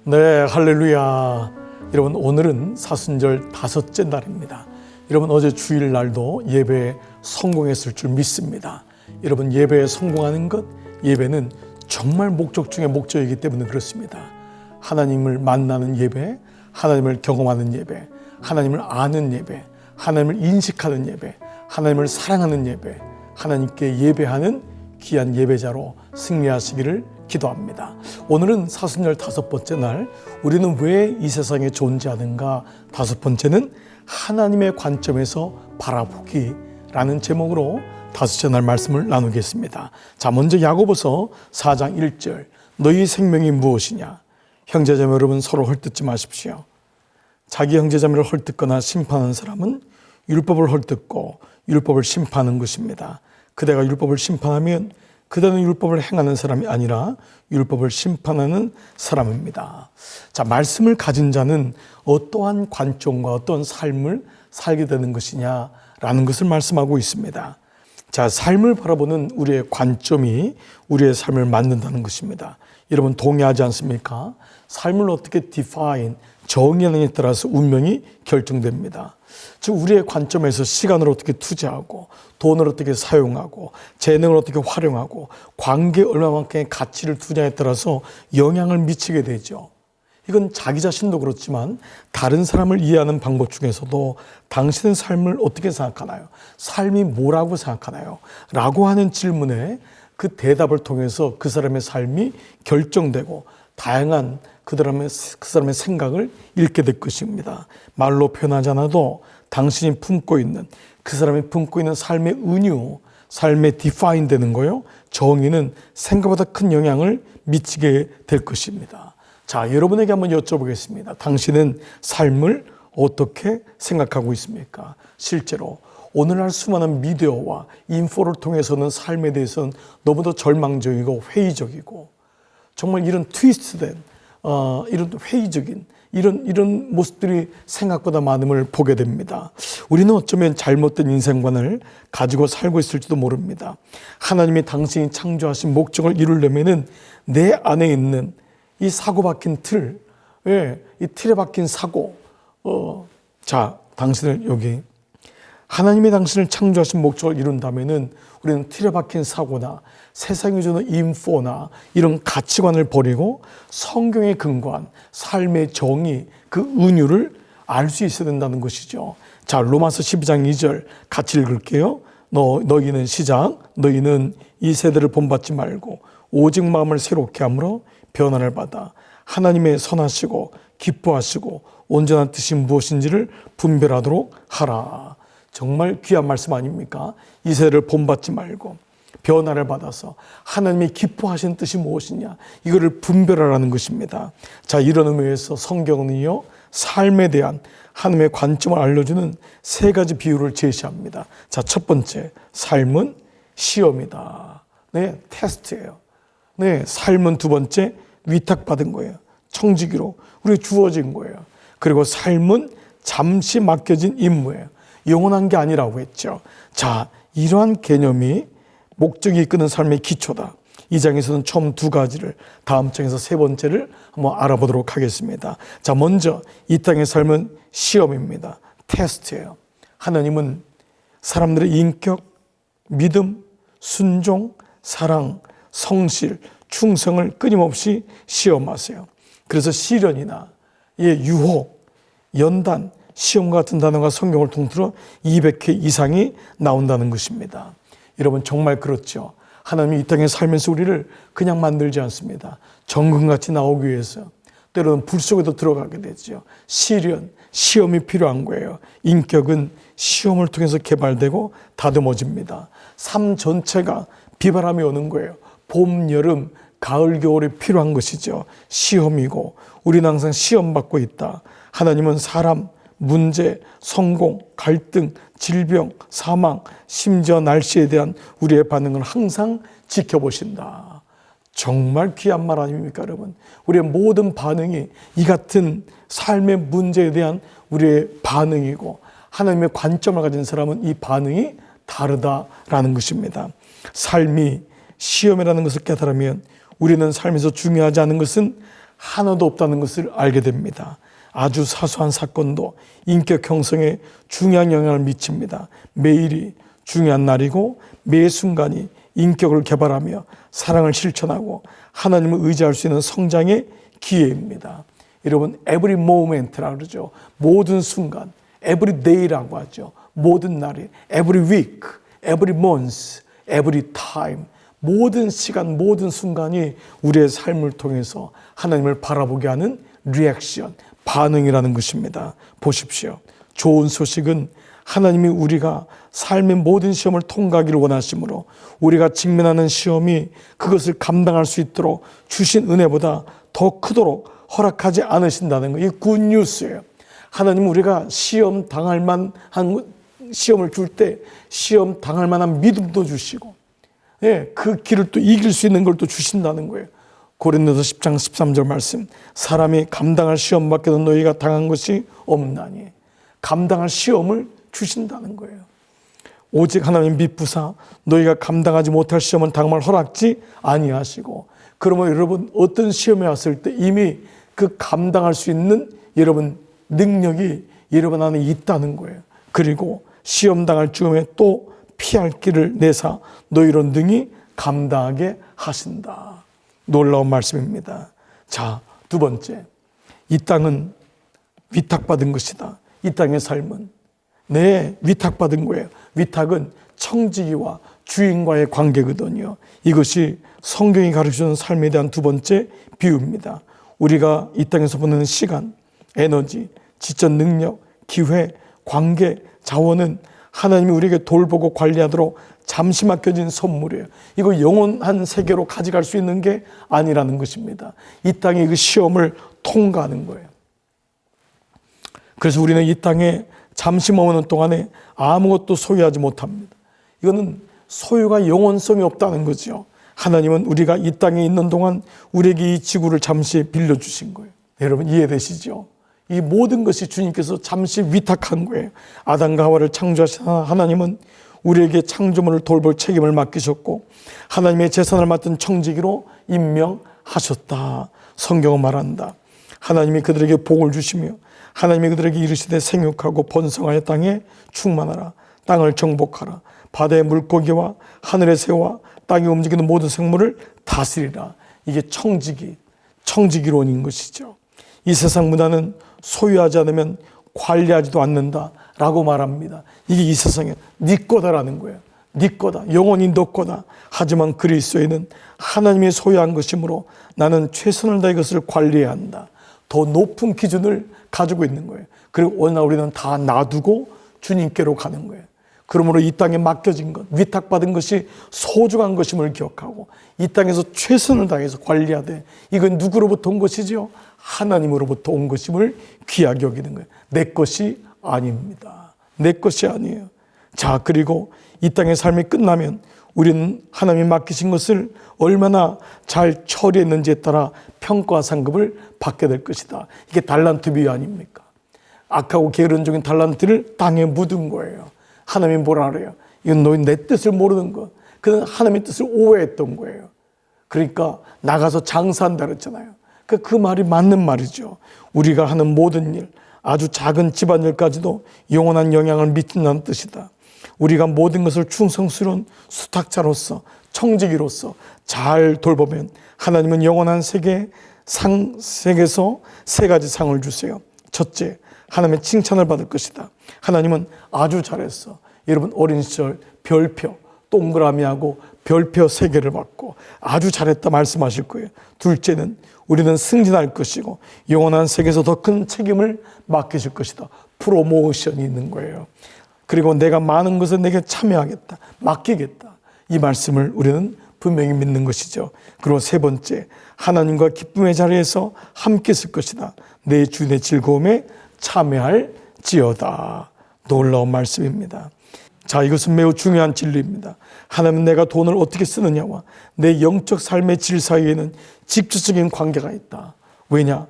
네, 할렐루야. 여러분, 오늘은 사순절 다섯째 날입니다. 여러분, 어제 주일날도 예배에 성공했을 줄 믿습니다. 여러분, 예배에 성공하는 것, 예배는 정말 목적 중에 목적이기 때문에 그렇습니다. 하나님을 만나는 예배, 하나님을 경험하는 예배, 하나님을 아는 예배, 하나님을 인식하는 예배, 하나님을 사랑하는 예배, 하나님께 예배하는 귀한 예배자로 승리하시기를 기도합니다. 오늘은 사순절 다섯 번째 날, 우리는 왜 이 세상에 존재하는가? 다섯 번째는 하나님의 관점에서 바라보기라는 제목으로 다섯째 날 말씀을 나누겠습니다. 자, 먼저 야고보서 4장 1절, 너희 생명이 무엇이냐? 형제자매 여러분, 서로 헐뜯지 마십시오. 자기 형제자매를 헐뜯거나 심판하는 사람은 율법을 헐뜯고 율법을 심판하는 것입니다. 그대가 율법을 심판하면 그대는 율법을 행하는 사람이 아니라 율법을 심판하는 사람입니다. 자, 말씀을 가진 자는 어떠한 관점과 어떠한 삶을 살게 되는 것이냐라는 것을 말씀하고 있습니다. 자, 삶을 바라보는 우리의 관점이 우리의 삶을 만든다는 것입니다. 여러분, 동의하지 않습니까? 삶을 어떻게 define, 정의하느냐에 따라서 운명이 결정됩니다. 즉, 우리의 관점에서 시간을 어떻게 투자하고, 돈을 어떻게 사용하고, 재능을 어떻게 활용하고, 관계에 얼마만큼의 가치를 두냐에 따라서 영향을 미치게 되죠. 이건 자기 자신도 그렇지만 다른 사람을 이해하는 방법 중에서도 당신의 삶을 어떻게 생각하나요? 삶이 뭐라고 생각하나요? 라고 하는 질문에 그 대답을 통해서 그 사람의 삶이 결정되고 다양한 그 사람의 생각을 읽게 될 것입니다. 말로 표현하지 않아도 당신이 품고 있는, 그 사람이 품고 있는 삶의 은유, 삶에 디파인 되는 거요. 정의는 생각보다 큰 영향을 미치게 될 것입니다. 자, 여러분에게 한번 여쭤보겠습니다. 당신은 삶을 어떻게 생각하고 있습니까? 실제로 오늘날 수많은 미디어와 인포를 통해서는 삶에 대해서는 너무도 절망적이고 회의적이고 정말 이런 트위스트된 이런 회의적인 이런 모습들이 생각보다 많음을 보게 됩니다. 우리는 어쩌면 잘못된 인생관을 가지고 살고 있을지도 모릅니다. 하나님이 당신이 창조하신 목적을 이루려면은 내 안에 있는 이 사고 박힌 틀, 이 틀에 박힌 사고, 자, 당신을 여기 하나님이 당신을 창조하신 목적을 이룬다면은 우리는 틀에 박힌 사고나 세상이 주는 인포나 이런 가치관을 버리고 성경에 근거한 삶의 정의, 그 은유를 알 수 있어야 된다는 것이죠. 자, 로마서 12장 2절 같이 읽을게요. 너희는 시작, 너희는 이 세대를 본받지 말고 오직 마음을 새롭게 함으로 변화를 받아 하나님의 선하시고 기뻐하시고 온전한 뜻이 무엇인지를 분별하도록 하라. 정말 귀한 말씀 아닙니까? 이 세대를 본받지 말고 변화를 받아서 하나님이 기뻐하신 뜻이 무엇이냐, 이거를 분별하라는 것입니다. 자, 이런 의미에서 성경은요, 삶에 대한 하나님의 관점을 알려주는 세 가지 비유를 제시합니다. 자, 첫 번째, 삶은 시험이다. 네, 테스트예요. 네, 삶은 두 번째, 위탁받은 거예요. 청지기로 우리가 주어진 거예요. 그리고 삶은 잠시 맡겨진 임무예요. 영원한 게 아니라고 했죠. 자, 이러한 개념이 목적이 이끄는 삶의 기초다. 이 장에서는 처음 두 가지를, 다음 장에서 세 번째를 한번 알아보도록 하겠습니다. 자, 먼저 이 땅의 삶은 시험입니다. 테스트예요. 하나님은 사람들의 인격, 믿음, 순종, 사랑, 성실, 충성을 끊임없이 시험하세요. 그래서 시련이나 유혹, 연단, 시험 같은 단어가 성경을 통틀어 200회 이상이 나온다는 것입니다. 여러분, 정말 그렇죠. 하나님이 이 땅에 살면서 우리를 그냥 만들지 않습니다. 정금같이 나오기 위해서 때로는 불 속에도 들어가게 되죠. 시련, 시험이 필요한 거예요. 인격은 시험을 통해서 개발되고 다듬어집니다. 삶 전체가 비바람이 오는 거예요. 봄, 여름, 가을, 겨울이 필요한 것이죠. 시험이고 우리는 항상 시험받고 있다. 하나님은 사람, 문제, 성공, 갈등, 질병, 사망, 심지어 날씨에 대한 우리의 반응을 항상 지켜보신다. 정말 귀한 말 아닙니까, 여러분? 우리의 모든 반응이 이 같은 삶의 문제에 대한 우리의 반응이고 하나님의 관점을 가진 사람은 이 반응이 다르다라는 것입니다. 삶이 시험이라는 것을 깨달으면 우리는 삶에서 중요하지 않은 것은 하나도 없다는 것을 알게 됩니다. 아주 사소한 사건도 인격 형성에 중요한 영향을 미칩니다. 매일이 중요한 날이고 매 순간이 인격을 개발하며 사랑을 실천하고 하나님을 의지할 수 있는 성장의 기회입니다. 여러분, every moment라고 그러죠. 모든 순간, every day라고 하죠. 모든 날이, every week, every month, every time. 모든 시간, 모든 순간이 우리의 삶을 통해서 하나님을 바라보게 하는 리액션, 반응이라는 것입니다. 보십시오. 좋은 소식은 하나님이 우리가 삶의 모든 시험을 통과하기를 원하시므로 우리가 직면하는 시험이 그것을 감당할 수 있도록 주신 은혜보다 더 크도록 허락하지 않으신다는 거. 이게 굿뉴스예요. 하나님은 우리가 시험 당할 만한 시험을 줄 때 시험 당할 만한 믿음도 주시고, 예, 그 길을 또 이길 수 있는 걸 또 주신다는 거예요. 고린도서 10장 13절 말씀. 사람이 감당할 시험 밖에도 너희가 당한 것이 없나니. 감당할 시험을 주신다는 거예요. 오직 하나님 믿부사 너희가 감당하지 못할 시험은 당할 허락지 아니하시고. 그러면 여러분, 어떤 시험에 왔을 때 이미 그 감당할 수 있는 여러분 능력이 여러분 안에 있다는 거예요. 그리고 시험 당할 즈음에 또 피할 길을 내사 너희로 능히 감당하게 하신다. 놀라운 말씀입니다. 자, 두 번째, 이 땅은 위탁받은 것이다. 이 땅의 삶은 위탁받은 거예요. 위탁은 청지기와 주인과의 관계거든요. 이것이 성경이 가르쳐주는 삶에 대한 두 번째 비유입니다. 우리가 이 땅에서 보내는 시간, 에너지, 지적 능력, 기회, 관계, 자원은 하나님이 우리에게 돌보고 관리하도록 잠시 맡겨진 선물이에요. 이거 영원한 세계로 가져갈 수 있는 게 아니라는 것입니다. 이 땅의 그 시험을 통과하는 거예요. 그래서 우리는 이 땅에 잠시 머무는 동안에 아무것도 소유하지 못합니다. 이거는 소유가 영원성이 없다는 거죠. 하나님은 우리가 이 땅에 있는 동안 우리에게 이 지구를 잠시 빌려주신 거예요. 여러분 이해되시죠? 이 모든 것이 주님께서 잠시 위탁한 거예요. 아담과 하와를 창조하신 하나님은 우리에게 창조물을 돌볼 책임을 맡기셨고 하나님의 재산을 맡은 청지기로 임명하셨다. 성경은 말한다. 하나님이 그들에게 복을 주시며 하나님이 그들에게 이르시되 생육하고 번성하여 땅에 충만하라. 땅을 정복하라. 바다의 물고기와 하늘의 새와 땅이 움직이는 모든 생물을 다스리라. 이게 청지기론인 것이죠. 이 세상 문화는 소유하지 않으면 관리하지도 않는다라고 말합니다. 이게 이 세상에 네 거다라는 거예요. 네 거다. 영원히 너 거다. 하지만 그리스도인은 하나님이 소유한 것이므로 나는 최선을 다해 이것을 관리해야 한다. 더 높은 기준을 가지고 있는 거예요. 그리고 오늘 우리는 다 놔두고 주님께로 가는 거예요. 그러므로 이 땅에 맡겨진 것, 위탁받은 것이 소중한 것임을 기억하고 이 땅에서 최선을 다해서 관리해야 돼. 이건 누구로부터 온 것이죠? 하나님으로부터 온 것임을 귀하게 여기는 거예요. 내 것이 아닙니다. 내 것이 아니에요. 자, 그리고 이 땅의 삶이 끝나면 우리는 하나님이 맡기신 것을 얼마나 잘 처리했는지에 따라 평가와 상급을 받게 될 것이다. 이게 달란트 비유 아닙니까? 악하고 게으른종인 달란트를 땅에 묻은 거예요. 하나님이 뭐라 그래요? 이건 너희 내 뜻을 모르는 것. 그는 하나님의 뜻을 오해했던 거예요. 그러니까 나가서 장사한다 그랬잖아요. 그 말이 맞는 말이죠. 우리가 하는 모든 일, 아주 작은 집안일까지도 영원한 영향을 미친다는 뜻이다. 우리가 모든 것을 충성스러운 수탁자로서 청지기로서 잘 돌보면 하나님은 영원한 세계에서 세 가지 상을 주세요. 첫째, 하나님의 칭찬을 받을 것이다. 하나님은 아주 잘했어. 여러분 어린 시절 별표 동그라미하고 별표 3개를 받고 아주 잘했다 말씀하실 거예요. 둘째는 우리는 승진할 것이고 영원한 세계에서 더 큰 책임을 맡기실 것이다. 프로모션이 있는 거예요. 그리고 내가 많은 것을 내게 참여하겠다. 맡기겠다. 이 말씀을 우리는 분명히 믿는 것이죠. 그리고 세 번째, 하나님과 기쁨의 자리에서 함께 있을 것이다. 내 주인의 즐거움에 참여할지어다. 놀라운 말씀입니다. 자, 이것은 매우 중요한 진리입니다. 하나님은 내가 돈을 어떻게 쓰느냐와 내 영적 삶의 질 사이에는 직접적인 관계가 있다. 왜냐?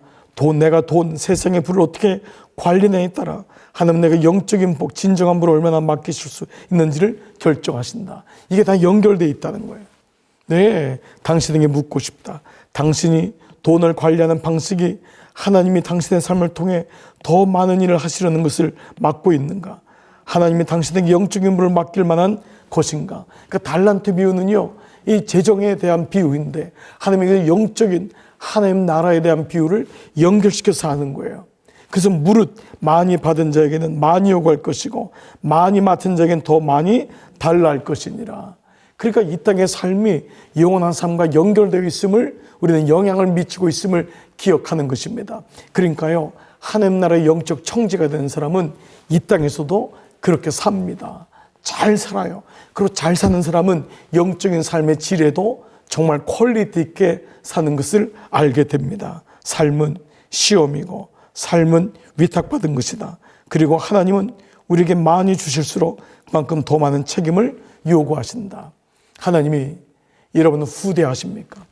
내가 세상의 부를 어떻게 관리하냐에 따라 하나님은 내가 영적인 복, 진정한 부를 얼마나 맡기실 수 있는지를 결정하신다. 이게 다 연결되어 있다는 거예요. 네, 당신에게 묻고 싶다. 당신이 돈을 관리하는 방식이 하나님이 당신의 삶을 통해 더 많은 일을 하시려는 것을 막고 있는가? 하나님이 당신에게 영적인 물을 맡길 만한 것인가? 그러니까 달란트 비유는요, 이 재정에 대한 비유인데 하나님의 영적인 하나님 나라에 대한 비유를 연결시켜서 하는 거예요. 그래서 무릇 많이 받은 자에게는 많이 요구할 것이고 많이 맡은 자에게는 더 많이 달라 할 것이니라. 그러니까 이 땅의 삶이 영원한 삶과 연결되어 있음을, 우리는 영향을 미치고 있음을 기억하는 것입니다. 그러니까요, 하나님 나라의 영적 청지가 되는 사람은 이 땅에서도 그렇게 삽니다. 잘 살아요. 그리고 잘 사는 사람은 영적인 삶의 질에도 정말 퀄리티 있게 사는 것을 알게 됩니다. 삶은 시험이고 삶은 위탁받은 것이다. 그리고 하나님은 우리에게 많이 주실수록 그만큼 더 많은 책임을 요구하신다. 하나님이 여러분을 후대하십니까?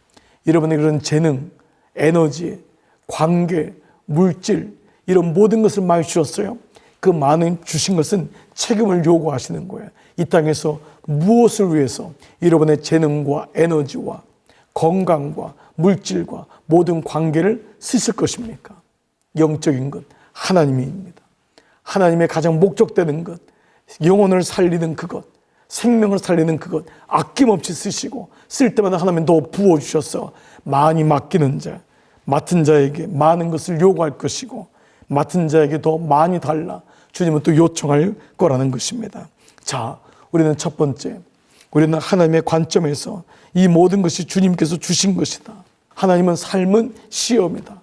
여러분의 그런 재능, 에너지, 관계, 물질, 이런 모든 것을 많이 주셨어요. 그 많은 주신 것은 책임을 요구하시는 거예요. 이 땅에서 무엇을 위해서 여러분의 재능과 에너지와 건강과 물질과 모든 관계를 쓰실 것입니까? 영적인 것, 하나님입니다. 하나님의 가장 목적되는 것, 영혼을 살리는 그것, 생명을 살리는 그것 아낌없이 쓰시고, 쓸 때마다 하나님 더 부어주셔서 많이 맡기는 자, 맡은 자에게 많은 것을 요구할 것이고 맡은 자에게 더 많이 달라 주님은 또 요청할 거라는 것입니다. 자, 우리는 첫 번째, 우리는 하나님의 관점에서 이 모든 것이 주님께서 주신 것이다. 하나님은 삶은 시험이다.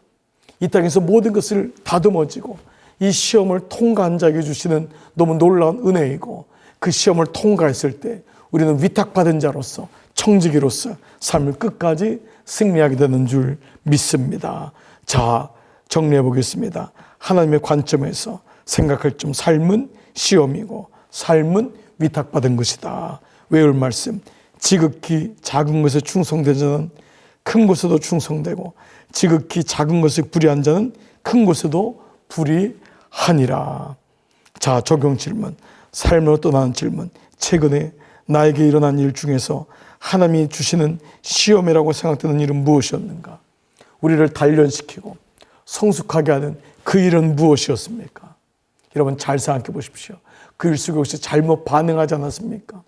이 땅에서 모든 것을 다듬어지고 이 시험을 통과한 자에게 주시는 너무 놀라운 은혜이고, 그 시험을 통과했을 때 우리는 위탁받은 자로서, 청지기로서 삶을 끝까지 승리하게 되는 줄 믿습니다. 자, 정리해 보겠습니다. 하나님의 관점에서 생각할 점, 삶은 시험이고 삶은 위탁받은 것이다. 외울 말씀, 지극히 작은 것에 충성된 자는 큰 것에도 충성되고 지극히 작은 것에 불의한 자는 큰 것에도 불의하니라. 자, 적용 질문, 삶으로 떠나는 질문. 최근에 나에게 일어난 일 중에서 하나님이 주시는 시험이라고 생각되는 일은 무엇이었는가? 우리를 단련시키고 성숙하게 하는 그 일은 무엇이었습니까? 여러분 잘 생각해 보십시오. 그 일 속에 혹시 잘못 반응하지 않았습니까?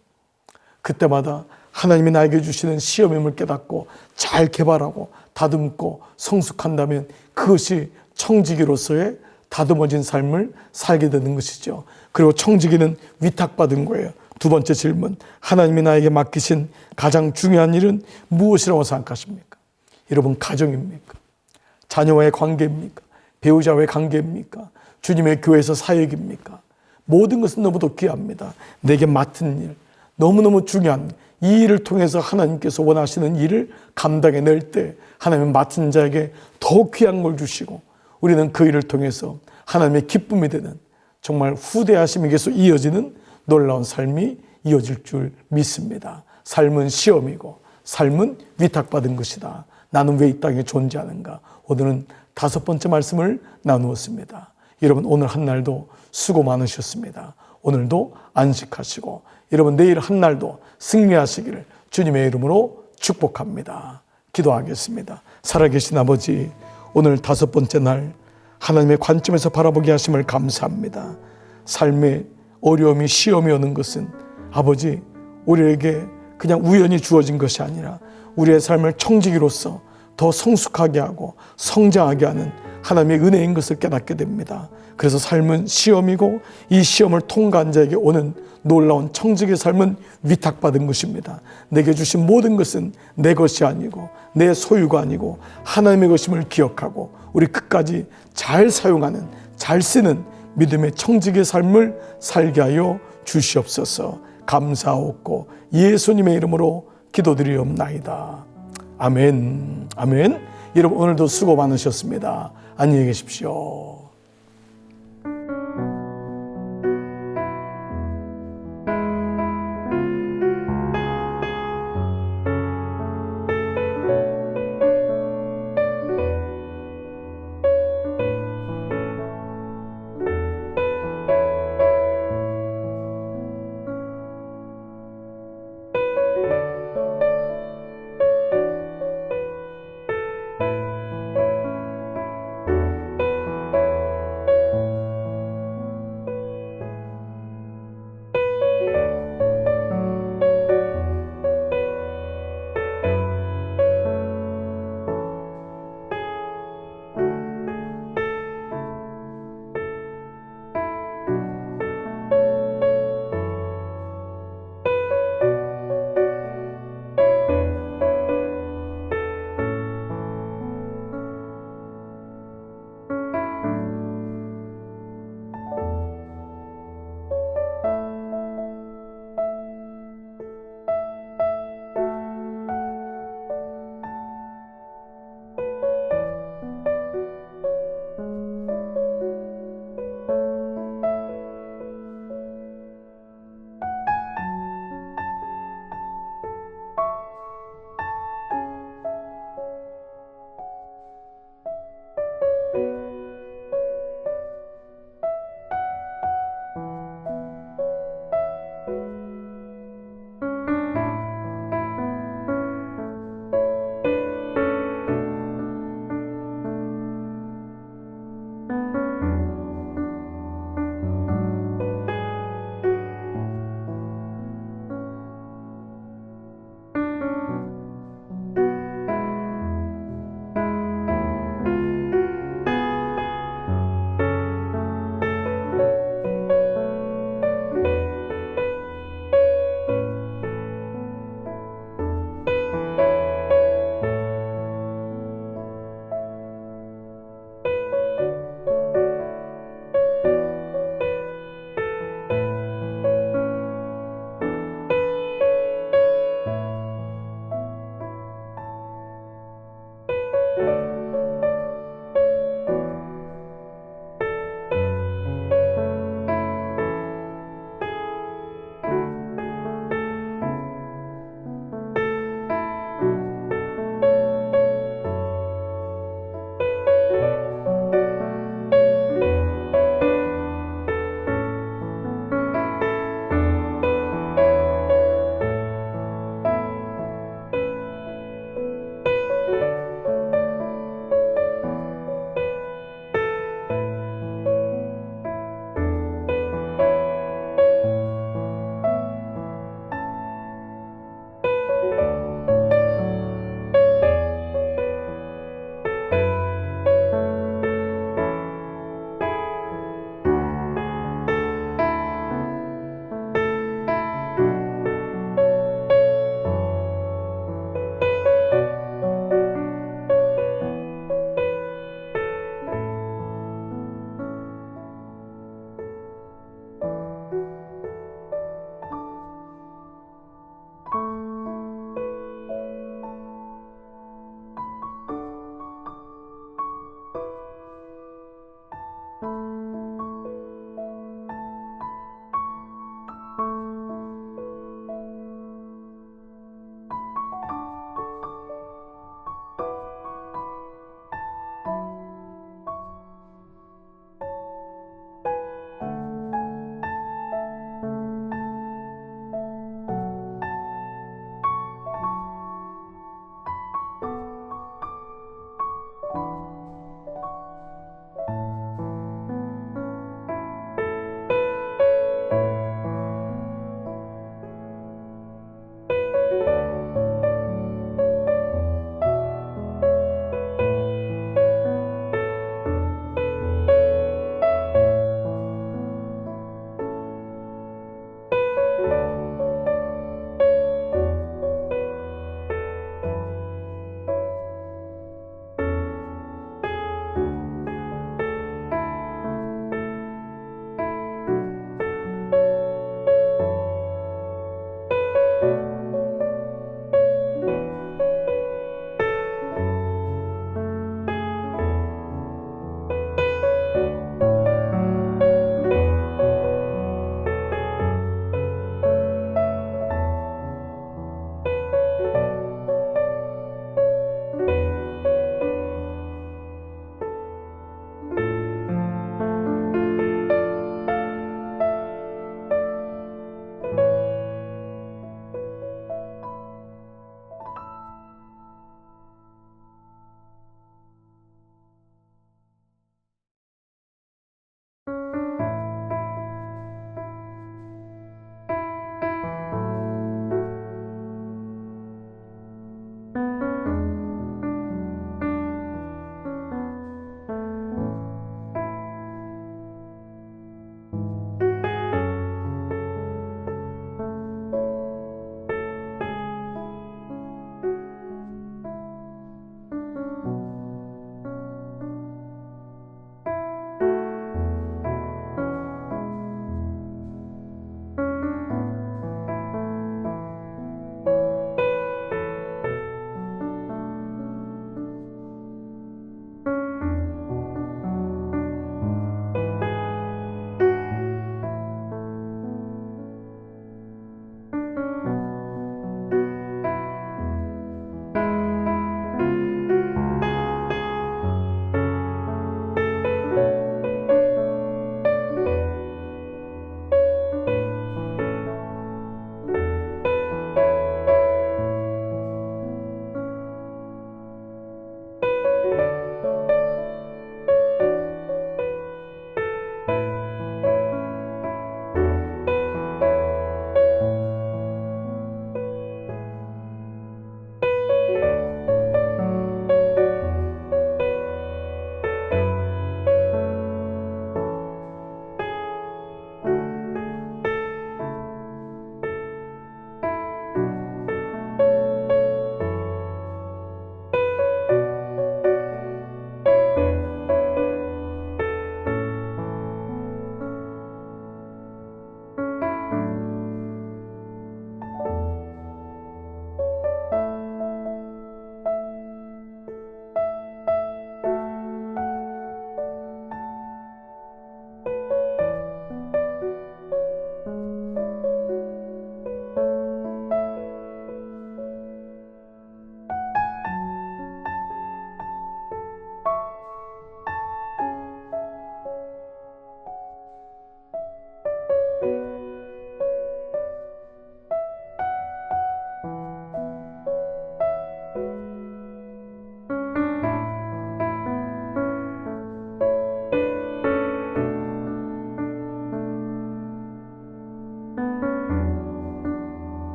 그때마다 하나님이 나에게 주시는 시험임을 깨닫고 잘 개발하고 다듬고 성숙한다면 그것이 청지기로서의 다듬어진 삶을 살게 되는 것이죠. 그리고 청지기는 위탁받은 거예요. 두 번째 질문, 하나님이 나에게 맡기신 가장 중요한 일은 무엇이라고 생각하십니까? 여러분, 가정입니까? 자녀와의 관계입니까? 배우자와의 관계입니까? 주님의 교회에서 사역입니까? 모든 것은 너무도 귀합니다. 내게 맡은 일, 너무너무 중요한 이 일을 통해서 하나님께서 원하시는 일을 감당해낼 때 하나님은 맡은 자에게 더 귀한 걸 주시고 우리는 그 일을 통해서 하나님의 기쁨이 되는, 정말 후대하심이 계속 이어지는 놀라운 삶이 이어질 줄 믿습니다. 삶은 시험이고 삶은 위탁받은 것이다. 나는 왜 이 땅에 존재하는가? 오늘은 다섯 번째 말씀을 나누었습니다. 여러분, 오늘 한 날도 수고 많으셨습니다. 오늘도 안식하시고 여러분 내일 한 날도 승리하시기를 주님의 이름으로 축복합니다. 기도하겠습니다. 살아계신 아버지, 오늘 다섯 번째 날 하나님의 관점에서 바라보게 하심을 감사합니다. 삶의 어려움이, 시험이 오는 것은 아버지, 우리에게 그냥 우연히 주어진 것이 아니라 우리의 삶을 청지기로서 더 성숙하게 하고 성장하게 하는 하나님의 은혜인 것을 깨닫게 됩니다. 그래서 삶은 시험이고 이 시험을 통과한 자에게 오는 놀라운 청지기의 삶은 위탁받은 것입니다. 내게 주신 모든 것은 내 것이 아니고 내 소유가 아니고 하나님의 것임을 기억하고 우리 끝까지 잘 사용하는, 잘 쓰는 믿음의 청지기의 삶을 살게 하여 주시옵소서. 감사하옵고 예수님의 이름으로 기도드리옵나이다. 아멘. 아멘. 여러분, 오늘도 수고 많으셨습니다. 안녕히 계십시오.